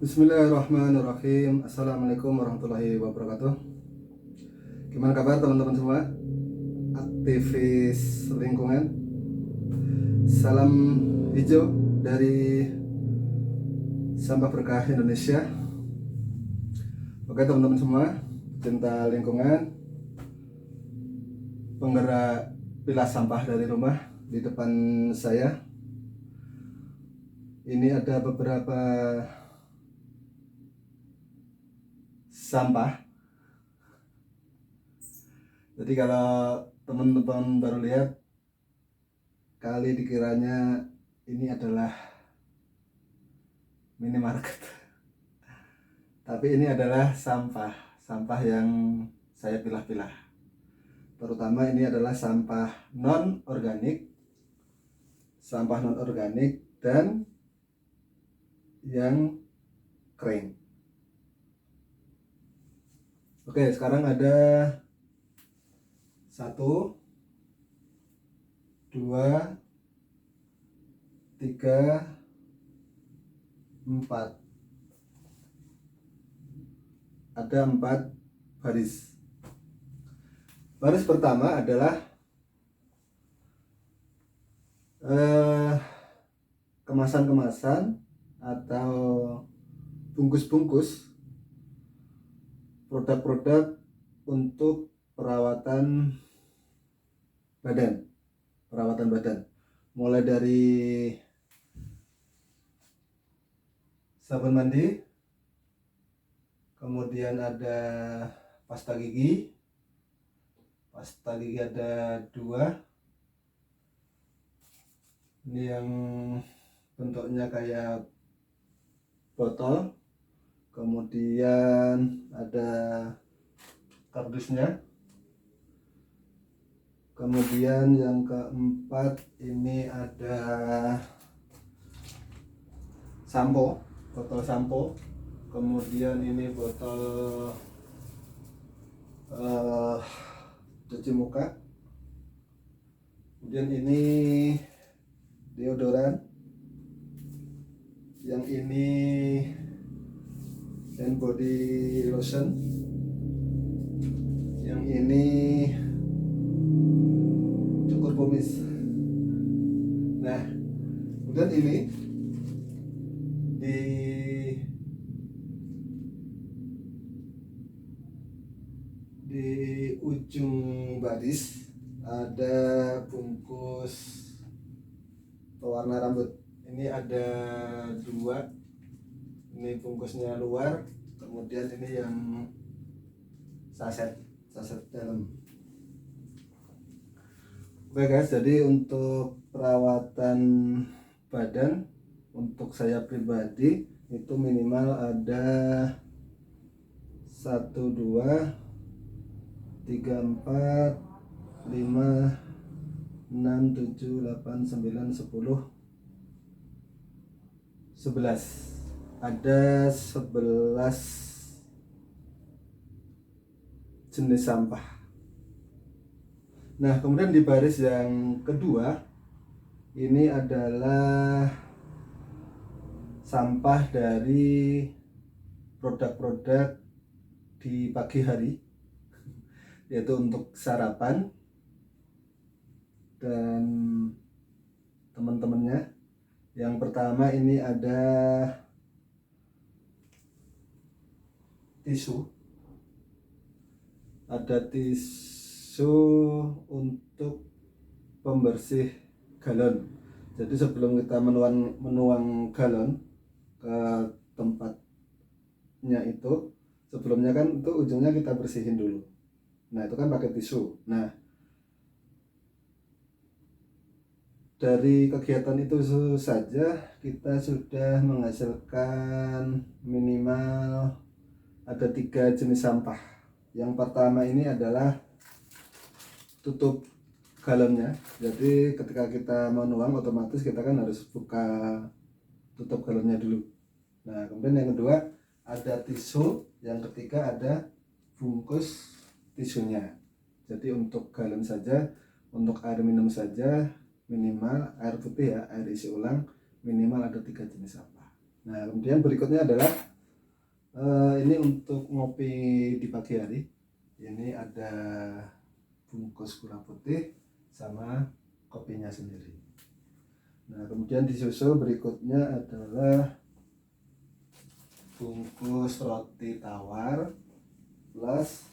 Bismillahirrahmanirrahim. Assalamualaikum warahmatullahi wabarakatuh. Gimana kabar teman-teman semua? Aktivis lingkungan. Salam hijau dari Sampah Berkah Indonesia. Oke teman-teman semua, cinta lingkungan, penggerak pilah sampah dari rumah di depan saya. Ini ada beberapa sampah. Jadi kalau teman-teman baru lihat, kali dikiranya ini adalah minimarket. Tapi ini adalah sampah yang saya pilah-pilah. Terutama ini adalah sampah non-organik dan yang kering. Oke, sekarang ada 1, 2, 3, 4. Ada 4 baris. Baris pertama adalah kemasan-kemasan atau bungkus-bungkus produk-produk untuk perawatan badan, mulai dari sabun mandi, kemudian ada pasta gigi ada 2. Ini yang bentuknya kayak botol, kemudian ada kardusnya. Kemudian yang keempat ini ada botol sampo. Kemudian ini botol cuci muka. Kemudian ini deodoran. Yang ini hand body lotion. Yang ini cukur kumis. Nah, kemudian ini di ujung baris ada bungkus pewarna rambut. Ini ada 2. Ini bungkusnya luar, kemudian ini yang saset dalam. Oke guys, jadi untuk perawatan badan untuk saya pribadi itu minimal ada 1, 2, 3, 4, 5, 6, 7, 8, 9, 10, 11. Ada 11 jenis sampah. Nah, kemudian di baris yang kedua ini adalah sampah dari produk-produk di pagi hari, yaitu untuk sarapan dan teman-temannya. Yang pertama ini ada tisu untuk pembersih galon. Jadi sebelum kita menuang galon ke tempatnya itu, sebelumnya kan itu ujungnya kita bersihin dulu. Nah, itu kan pakai tisu. Nah, dari kegiatan itu saja kita sudah menghasilkan minimal ada 3 jenis sampah. Yang pertama ini adalah tutup galonnya. Jadi ketika kita mau nuang, otomatis kita kan harus buka tutup galonnya dulu. Nah, kemudian yang kedua ada tisu, yang ketiga ada bungkus tisunya. Jadi untuk galon saja, untuk air minum saja minimal air putih ya, air isi ulang minimal ada 3 jenis sampah. Nah, kemudian berikutnya adalah Ini untuk ngopi di pagi hari. Ini ada bungkus gula putih sama kopinya sendiri. Nah, kemudian disusul berikutnya adalah bungkus roti tawar plus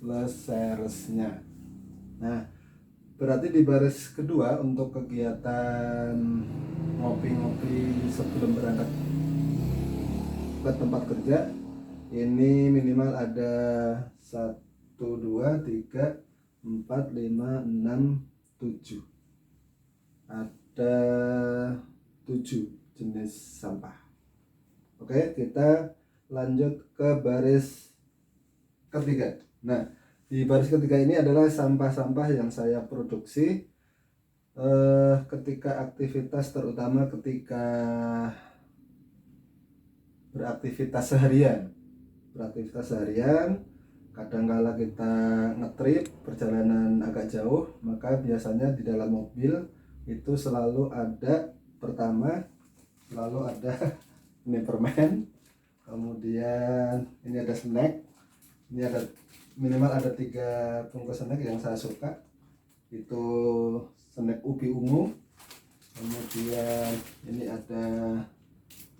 seresnya. Nah, berarti di baris kedua untuk kegiatan ngopi-ngopi sebelum berangkat ke tempat kerja, ini minimal ada 1, 2, 3, 4, 5, 6, 7. Ada 7 jenis sampah. Oke, kita lanjut ke baris ketiga. Nah, di baris ketiga ini adalah sampah-sampah yang saya produksi ketika aktivitas, terutama ketika beraktivitas seharian. Kadangkala kita ngetrip perjalanan agak jauh, maka biasanya di dalam mobil itu selalu ada, pertama selalu ada ini permen, kemudian ini ada snack, ini ada minimal ada 3 bungkus snack yang saya suka, itu snack ubi ungu, kemudian ini ada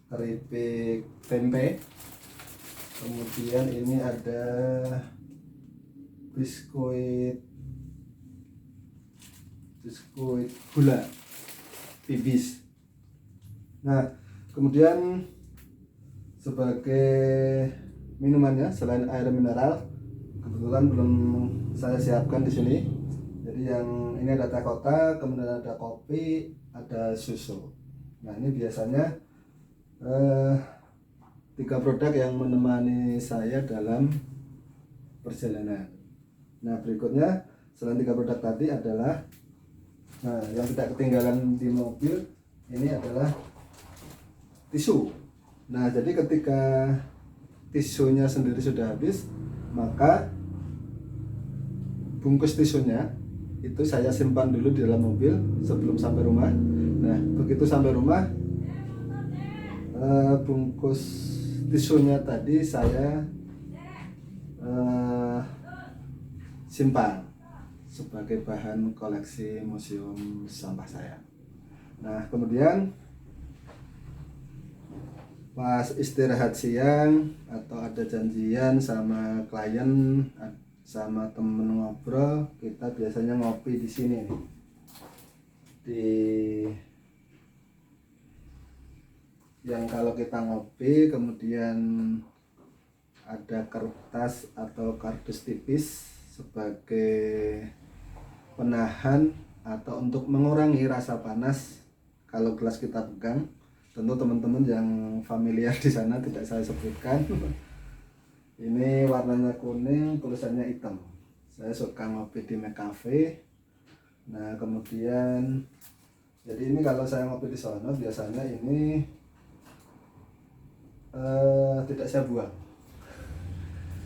keripik tempe, kemudian ini ada biskuit gula pibis. Nah, kemudian sebagai minumannya selain air mineral, kebetulan belum saya siapkan di sini. Jadi yang ini ada teh kota, kemudian ada kopi, ada susu. Nah, ini biasanya 3 produk yang menemani saya dalam perjalanan. Nah, berikutnya selain 3 produk tadi adalah, nah, yang tidak ketinggalan di mobil ini adalah tisu. Nah, jadi ketika tisunya sendiri sudah habis, maka bungkus tisunya itu saya simpan dulu di dalam mobil sebelum sampai rumah. Nah, begitu sampai rumah, bungkus tisunya tadi saya simpan sebagai bahan koleksi museum sampah saya. Nah, kemudian pas istirahat siang atau ada janjian sama klien, sama temen ngobrol, kita biasanya ngopi di sini nih, di yang kalau kita ngopi kemudian ada kertas atau kardus tipis sebagai penahan atau untuk mengurangi rasa panas kalau gelas kita pegang. Tentu teman-teman yang familiar di sana tidak saya sebutkan. Ini warnanya kuning, tulisannya hitam. Saya suka ngopi di McCafe. Nah, kemudian jadi ini kalau saya ngopi di sana biasanya ini tidak saya buang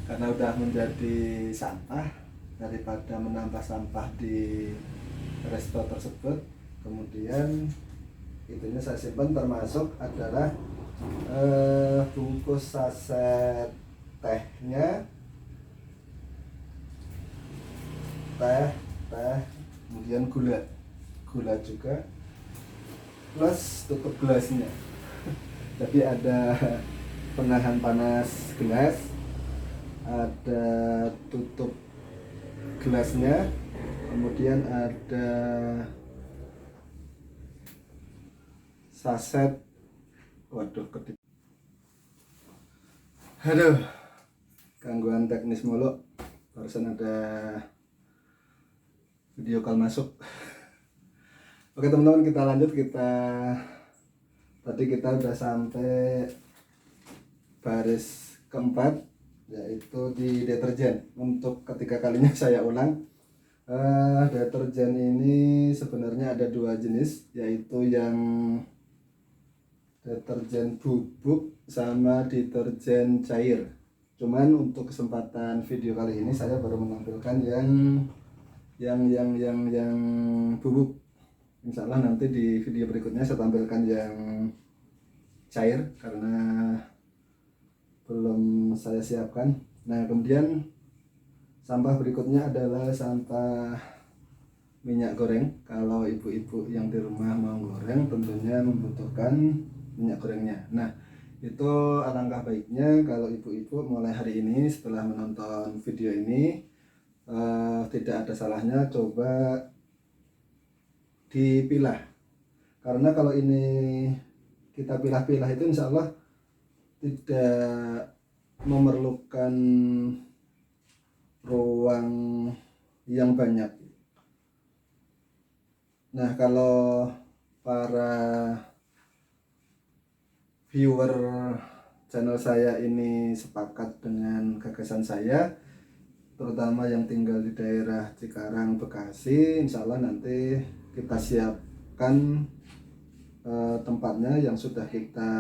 karena udah menjadi sampah, daripada menambah sampah di resto tersebut. Kemudian itunya saya simpan, termasuk adalah bungkus saset tehnya, teh, kemudian gula juga, plus tutup gelasnya. Jadi ada penahan panas gelas, ada tutup gelasnya, kemudian ada saset. Waduh, aduh, gangguan teknis mulu. Barusan ada video call masuk. Oke teman-teman, kita lanjut. Tadi kita udah sampai baris keempat, yaitu di deterjen. Untuk ketiga kalinya saya ulang. Deterjen ini sebenarnya ada 2 jenis, yaitu yang deterjen bubuk sama deterjen cair. Cuman untuk kesempatan video kali ini saya baru menampilkan yang bubuk. Insya Allah nanti di video berikutnya saya tampilkan yang cair karena belum saya siapkan. Nah, kemudian sampah berikutnya adalah sampah minyak goreng. Kalau ibu-ibu yang di rumah mau goreng tentunya membutuhkan minyak gorengnya. Nah, itu alangkah baiknya kalau ibu-ibu mulai hari ini setelah menonton video ini tidak ada salahnya coba dipilah, karena kalau ini kita pilah-pilah itu insya Allah tidak memerlukan ruang yang banyak. Nah, kalau para viewer channel saya ini sepakat dengan gagasan saya, terutama yang tinggal di daerah Cikarang, Bekasi, insya Allah nanti kita siapkan tempatnya yang sudah kita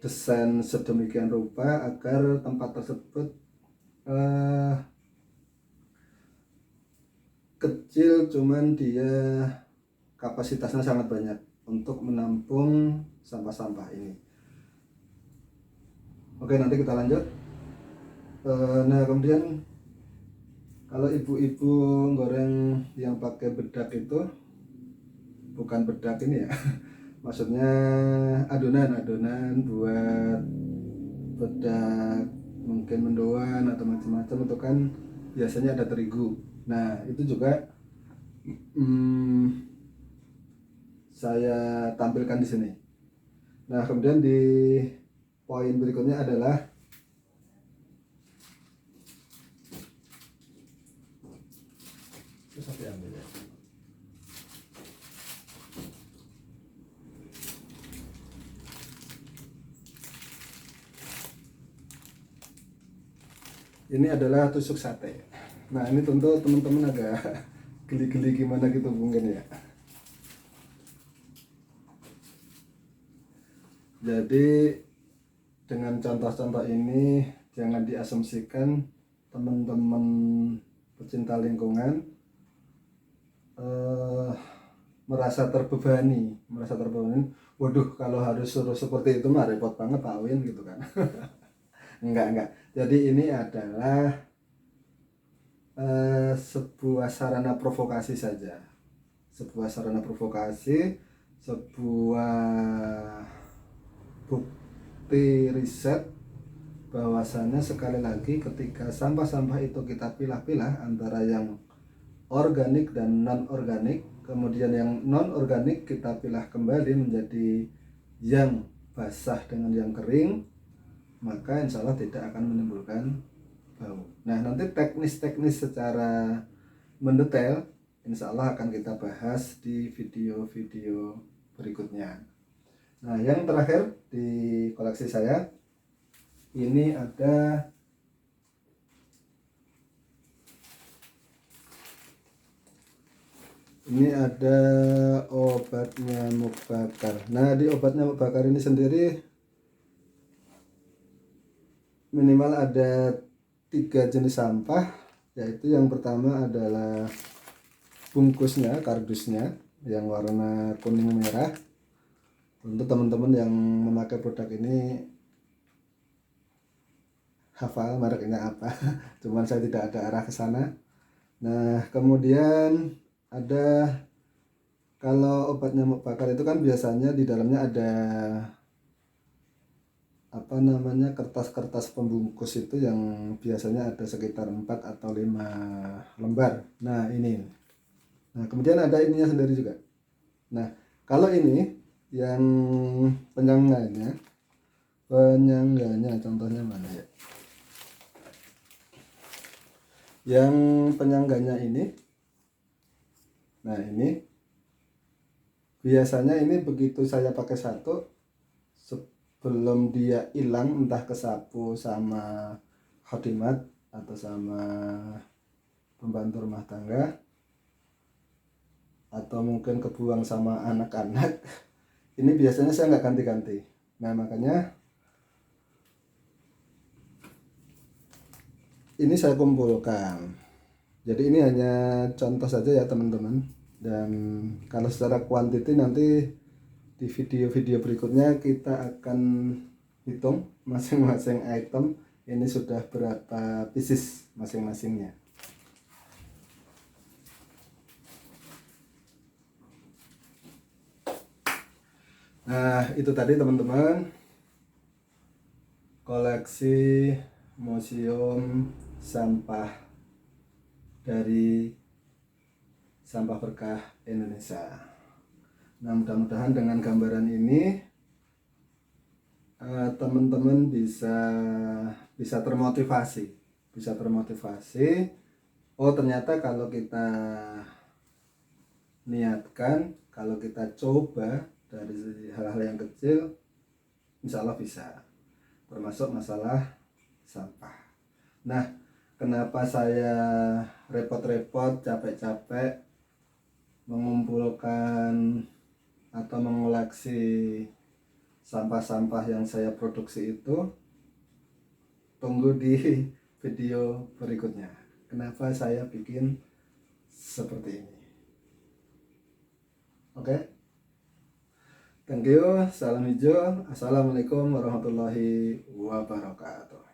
desain sedemikian rupa agar tempat tersebut kecil, cuman dia kapasitasnya sangat banyak untuk menampung sampah-sampah ini. Oke, nanti kita lanjut. Nah, kemudian kalau ibu-ibu goreng yang pakai bedak itu, bukan bedak ini ya, maksudnya adonan buat bedak mungkin mendoan atau macam-macam, itu kan biasanya ada terigu. Nah, itu juga saya tampilkan di sini. Nah, kemudian di poin berikutnya adalah ini adalah tusuk sate. Nah, ini tentu teman-teman agak geli-geli gimana gitu mungkin ya. Jadi dengan contoh-contoh ini jangan diasumsikan teman-teman pecinta lingkungan merasa terbebani. Waduh, kalau harus suruh seperti itu mah repot banget Pak Win gitu kan. Enggak. Jadi ini adalah sebuah sarana provokasi saja. Sebuah bukti riset bahwasannya sekali lagi ketika sampah-sampah itu kita pilah-pilah antara yang organik dan non-organik, kemudian yang non-organik kita pilah kembali menjadi yang basah dengan yang kering, maka insya Allah tidak akan menimbulkan bau. Nah, nanti teknis-teknis secara mendetail insya Allah akan kita bahas di video-video berikutnya. Nah, yang terakhir di koleksi saya ini ada obat nyamuk bakar. Nah, di obat nyamuk bakar ini sendiri minimal ada 3 jenis sampah, yaitu yang pertama adalah bungkusnya, kardusnya yang warna kuning merah. Tentu teman-teman yang memakai produk ini hafal mereknya apa, cuman saya tidak ada arah ke sana. Nah, kemudian ada, kalau obat nyamuk bakar itu kan biasanya di dalamnya ada kertas-kertas pembungkus itu yang biasanya ada sekitar 4 atau 5 lembar. Nah, ini. Nah, kemudian ada ininya sendiri juga. Nah, kalau ini yang penyangganya contohnya mana ya? Yang penyangganya ini, nah ini biasanya ini begitu saya pakai satu, sebelum dia hilang entah kesapu sama khadimat atau sama pembantu rumah tangga atau mungkin kebuang sama anak-anak, ini biasanya saya nggak ganti-ganti. Nah, makanya ini saya kumpulkan. Jadi ini hanya contoh saja ya teman-teman. Dan kalau secara kuantiti nanti Di video-video berikutnya kita akan hitung masing-masing item ini sudah berapa pieces masing-masingnya. Nah, itu tadi teman-teman, koleksi museum sampah dari Sampah Berkah Indonesia. Nah, mudah-mudahan dengan gambaran ini teman-teman bisa termotivasi. Oh, ternyata kalau kita niatkan, kalau kita coba dari hal-hal yang kecil, insya Allah bisa. Termasuk masalah sampah. Nah, kenapa saya repot-repot, capek-capek mengumpulkan atau mengoleksi sampah-sampah yang saya produksi itu? Tunggu di video berikutnya. Kenapa saya bikin seperti ini? Oke? Thank you. Salam hijau. Assalamualaikum warahmatullahi wabarakatuh.